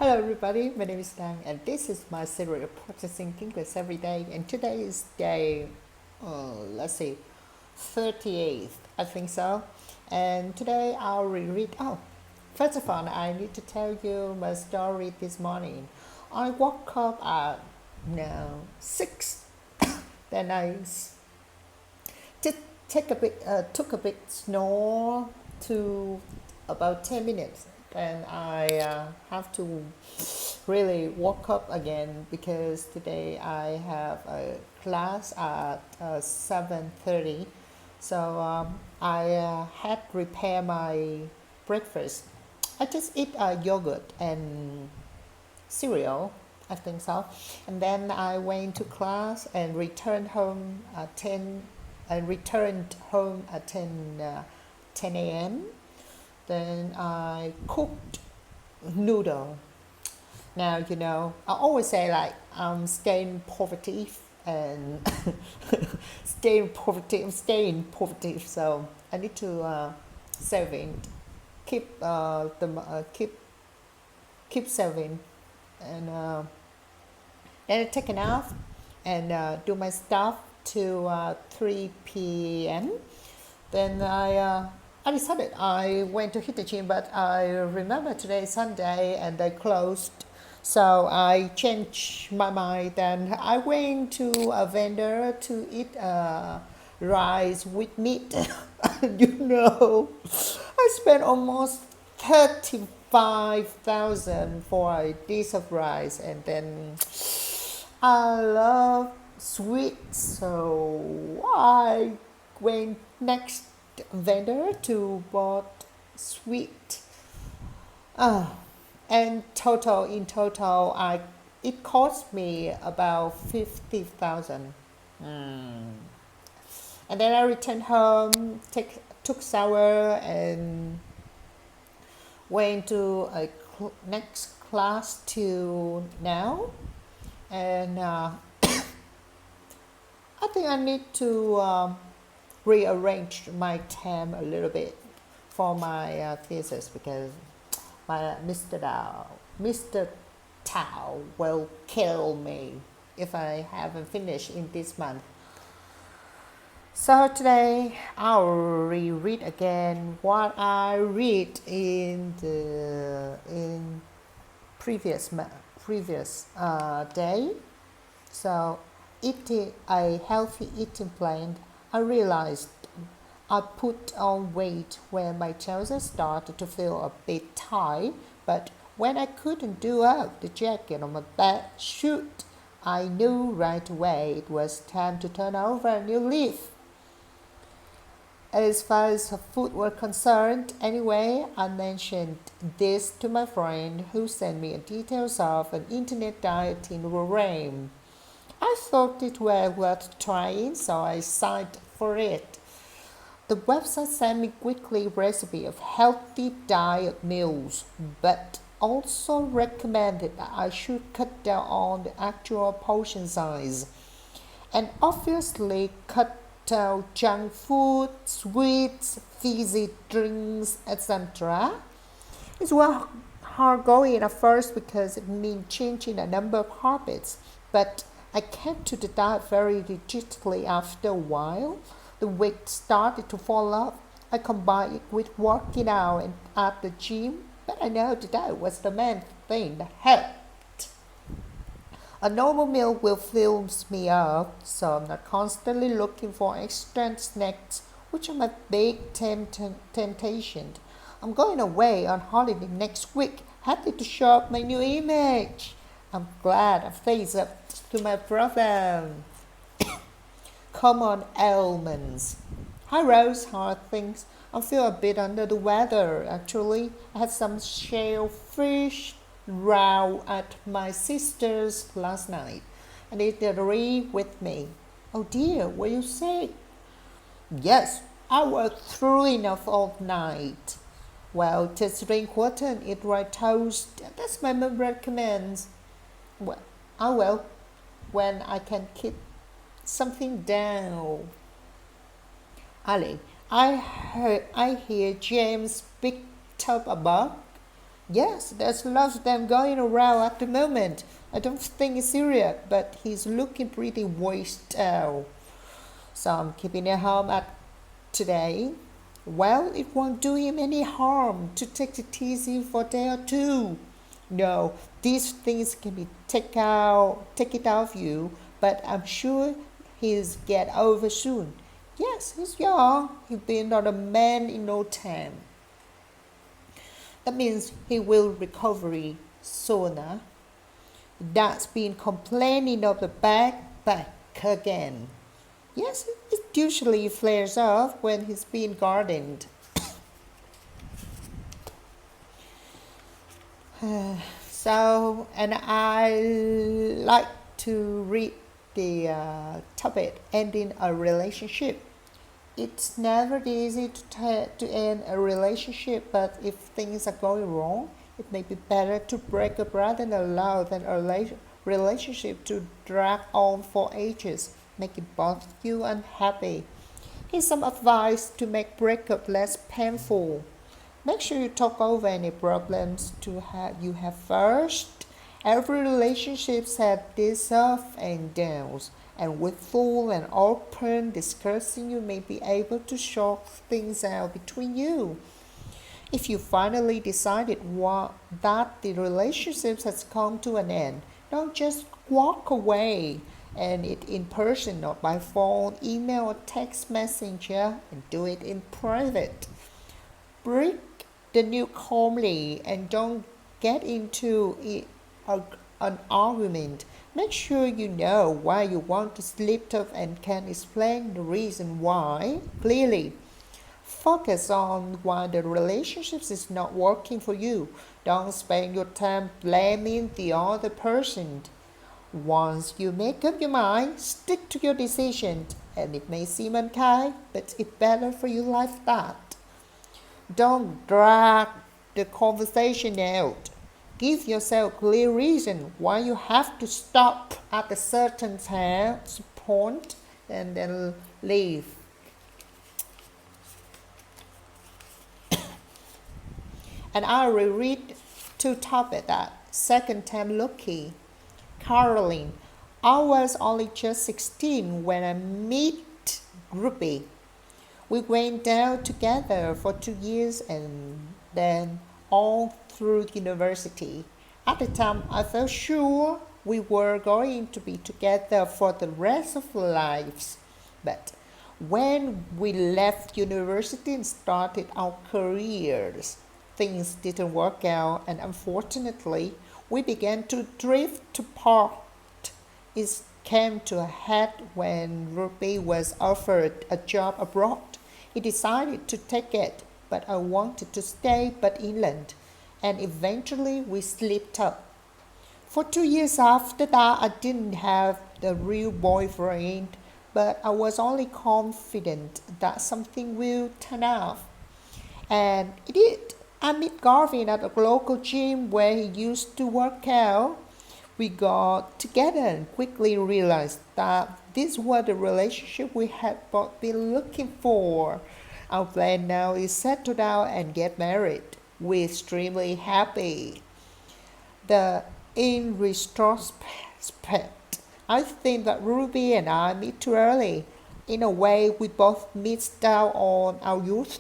Hello everybody, my name is Dan and this is my series of practicing English every day, and today is day, let's see, 38th, I think so. And today I'll reread. First of all, I need to tell you my story this morning. I woke up at now 6, then just took a bit snore to about 10 minutes. And I have to really woke up again because today I have a class at 7:30. So I had prepare my breakfast. I just eat yogurt and cereal, I think so. And then I went to class and returned home at 10. I returned home at 10 a.m. Then I cooked noodle. Now, I always say like I'm staying poverty and I'm staying poverty. So I need to saving, keep saving, and then I take a nap and do my stuff till 3 p.m. Then I decided I went to hit the gym, but I remember today is Sunday and they closed. So I changed my mind. Then I went to a vendor to eat rice with meat. I spent almost 35,000 for a dish of rice, and then I love sweets, so I went next vendor to bought sweet. And in total, it cost me about 50,000. And then I returned home, took shower, and went to a next class to now. And I think I need to rearrange my time a little bit for my thesis because my Mr. Tao will kill me if I haven't finished in this month. So today I'll reread again what I read in previous day. So eating a healthy eating plan. I realized I put on weight when my trousers started to feel a bit tight, but when I couldn't do up the jacket on my back shoot, I knew right away it was time to turn over a new leaf. As far as food was concerned, anyway, I mentioned this to my friend who sent me details of an internet diet in Reread. I thought it was worth trying, so I signed for it. The website sent me weekly recipe of healthy diet meals, but also recommended that I should cut down on the actual portion size, and obviously cut down junk food, sweets, fizzy drinks, etc. It was hard going at first because it meant changing a number of habits, but I kept to the diet very rigidly after a while. The weight started to fall off. I combined it with working out at the gym, but I know the diet was the main thing that helped. A normal meal will fill me up, so I'm not constantly looking for extra snacks, which are my big temptation. I'm going away on holiday next week, happy to show up my new image. I'm glad I faced up to my problem. Common ailments. Hi Rose, how are things? I feel a bit under the weather actually. I had some shellfish row at my sister's last night, and it agreed with me. Oh dear, were you sick? Yes, I worked through enough all night. Well, just drink water and eat right toast. That's my mom recommends. Well, I will when I can keep something down. Ali, I hear James picked up a bug. Yes, there's lots of them going around at the moment. I don't think it's serious, but he's looking pretty wasted out. So I'm keeping it home at today. Well, it won't do him any harm to take it easy for a day or two. No, these things can be take it out of you, but I'm sure he'll get over soon. Yes, he's young. He'll be not a man in no time. That means he will recover sooner. That's been complaining of the back again. Yes, it usually flares up when he's being gardened. So, and I like to read the topic ending a relationship. It's never easy to end a relationship, but if things are going wrong, it may be better to break up rather than allow a relationship to drag on for ages, making both you unhappy. Here's some advice to make breakup less painful. Make sure you talk over any problems you have first. Every relationship has these ups and downs, and with full and open discussing, you may be able to sort things out between you. If you finally decided that the relationship has come to an end, don't just walk away and it in person, not by phone, email, or text messenger, and do it in private. Break the news calmly and don't get into an argument. Make sure you know why you want to split up and can explain the reason why clearly. Focus on why the relationship is not working for you. Don't spend your time blaming the other person. Once you make up your mind, stick to your decision. And it may seem unkind, but it's better for you like that. Don't drag the conversation out. Give yourself a clear reason why you have to stop at a certain point and then leave. And I reread two topics that second time lucky. Caroline, I was only just 16 when I met Ruby. We went down together for 2 years and then all through university. At the time, I felt sure we were going to be together for the rest of our lives. But when we left university and started our careers, things didn't work out, and unfortunately, we began to drift apart. It came to a head when Ruby was offered a job abroad. He decided to take it, but I wanted to stay but England, and eventually we split up. For 2 years after that, I didn't have the real boyfriend, but I was only confident that something will turn out. And it did. I met Garvin at a local gym where he used to work out. We got together and quickly realized that this was the relationship we had both been looking for. Our plan now is settle down and get married. We're extremely happy. In retrospect, I think that Ruby and I met too early. In a way, we both missed out on our youth,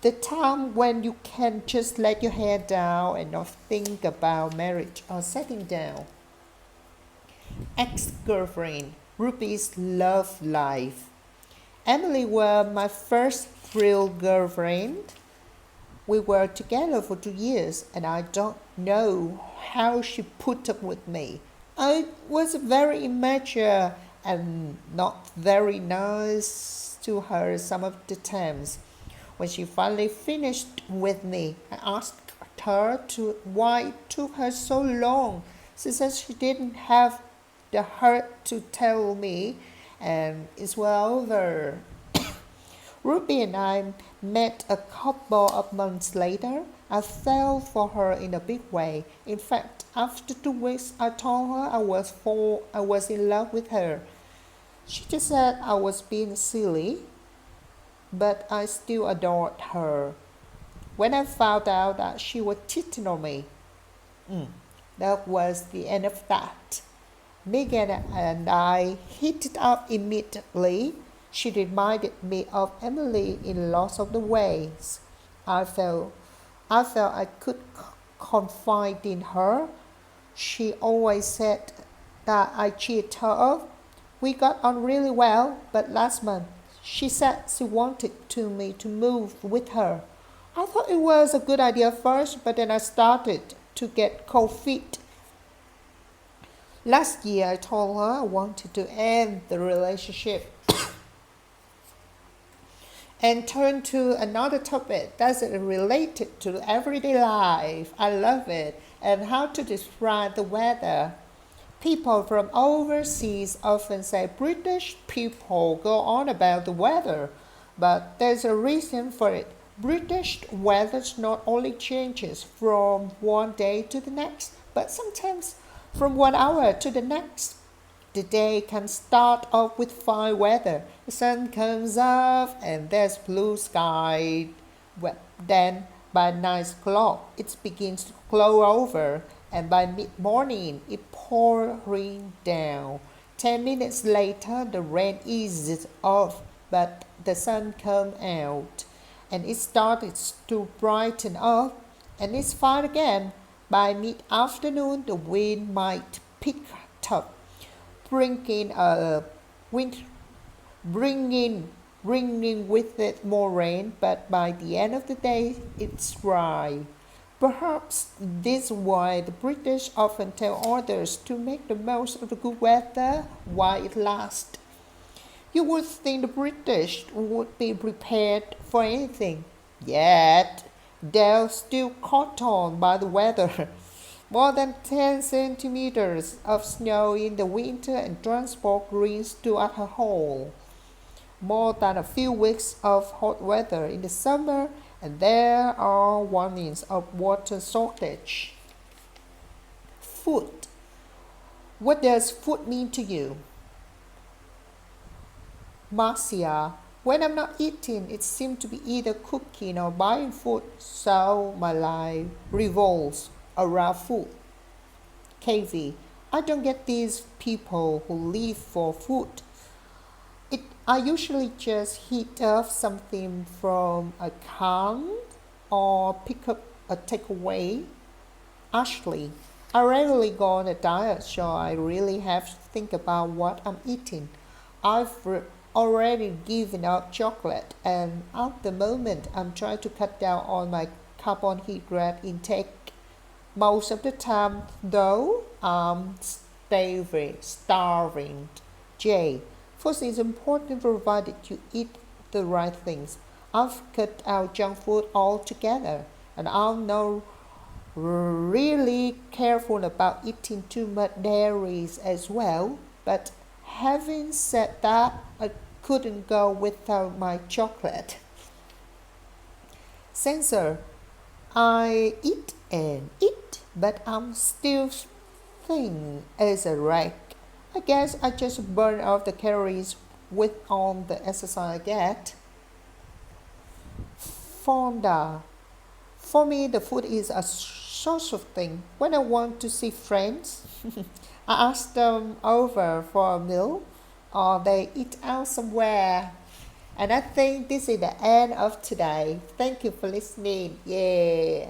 the time when you can just let your hair down and not think about marriage or settling down. Ex-girlfriend, Ruby's love life. Emily was my first real girlfriend. We were together for 2 years and I don't know how she put up with me. I was very immature and not very nice to her some of the times. When she finally finished with me, I asked her why it took her so long. She said she didn't have the heart to tell me, and it's well over. Ruby and I met a couple of months later. I fell for her in a big way. In fact, after 2 weeks, I told her I was in love with her. She just said I was being silly, but I still adored her. when I found out that she was cheating on me. That was the end of that. Megan and I hit it up immediately. She reminded me of Emily in lots of the ways. I felt I could confide in her. She always said that I cheated her. We got on really well, but last month she said she wanted me to move with her. I thought it was a good idea first, but then I started to get cold feet. Last year I told her I wanted to end the relationship and turn to another topic that's related to everyday life. I love it. And how to describe the weather. People from overseas often say British people go on about the weather, but there's a reason for it. British weather not only changes from one day to the next, but sometimes from 1 hour to the next. The day can start off with fine weather. The sun comes up and there's blue sky. Then by 9 o'clock it begins to cloud over, and by mid-morning it pouring down. 10 minutes later the rain eases off, but the sun comes out and it starts to brighten up, and it's fine again. By mid-afternoon the wind might pick up, bringing a wind, bringing with it more rain, but by the end of the day it's dry. Perhaps this is why the British often tell others to make the most of the good weather while it lasts. You would think the British would be prepared for anything, yet they're still caught on by the weather. More than 10 centimeters of snow in the winter and transport greens to a hole. More than a few weeks of hot weather in the summer, and there are warnings of water shortage. Food. What does food mean to you? Marcia. When I'm not eating, it seems to be either cooking or buying food, so my life revolves around food. KV. I don't get these people who live for food. I usually just heat up something from a can or pick up a takeaway. Ashley. I rarely go on a diet, so I really have to think about what I'm eating. I've already given up chocolate, and at the moment I'm trying to cut down on my carbohydrate intake. Most of the time, though, I'm starving. J. Food is important provided you eat the right things. I've cut out junk food altogether, and I'm not really careful about eating too much dairy as well. But having said that, I couldn't go without my chocolate. Censor. I eat and eat, but I'm still thin as a rag. I guess I just burn off the calories with all the exercise I get. Fonda. For me, the food is a social thing. When I want to see friends, I ask them over for a meal, or they eat out somewhere. And I think this is the end of today. Thank you for listening. Yeah.